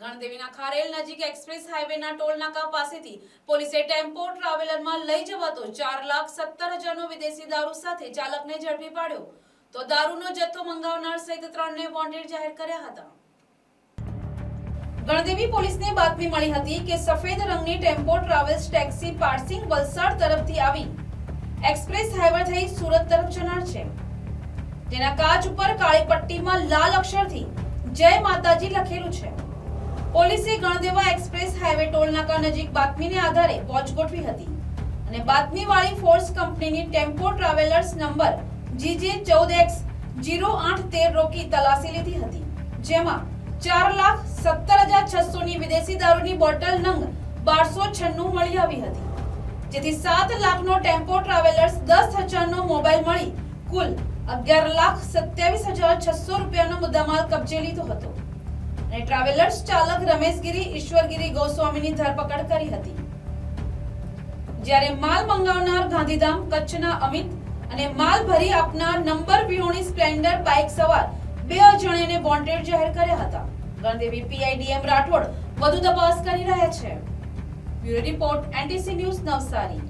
ગણદેવીના ખારેલ નજીક express હાઈવેના toll નાકા પાસેથી પોલીસે ટેમ્પો ટ્રાવેલરમાં લઈ જવાતો 4,70,000નો વિદેશી દારૂ સાથે ચાલકને ઝડપી પાડ્યો તો દારૂનો જથ્થો મંગાવનાર સહિત 3ને વોન્ટેડ જાહેર કર્યા હતા। ગણદેવી પોલીસને બાતમી મળી હતી કે સફેદ રંગની ટેમ્પો ટ્રાવેલ્સ ટેક્સી પારસિંગ વલસાડ તરફથી આવી એક્સપ્રેસ હાઈવે થઈ સુરત તરફ જનાર છે, જેના કાચ ઉપર કાળી પટ્ટીમાં લાલ અક્ષરથી જય માતાજી લખેલું છે। પોલીસે ગણદેવા એક્સપ્રેસ હાઈવે ટોલ નાકા નજીક બાતમીને આધારે વોચ ગોઠવી હતી અને બાતમીવાળી ફોર્સ કંપનીની ટેમ્પો ટ્રાવેલર્સ નંબર GJ14X0813 રોકી તલાશી લીધી હતી, જેમાં 4,70,600 ની વિદેશી દારૂની બોટલ નંગ 1296 મળી આવી હતી, જેથી 7 લાખનો ટેમ્પો ટ્રાવેલર્સ 10,000નો મોબાઈલ મળી કુલ 11,27,600 રૂપિયાનો મુદ્દામાલ કબજે લીધો હતો અને ટ્રાવેલર્સ ચાલક રમેશગીરી ઈશ્વરગીરી ગોસ્વામીની ધરપકડ કરી હતી, જ્યારે માલ મંગાવનાર ગાંધીધામ કચ્છના અમિત અને માલ ભરી આપનાર નંબર વિહોણી સ્પ્લેન્ડર બાઇક સવાર 2 જણને વોન્ટેડ જાહેર કર્યા હતા। ગણદેવી પીઆઈડીએમ રાઠોડ વધુ તપાસ કરી રહ્યા છે। Bureau report NTC news Navsari.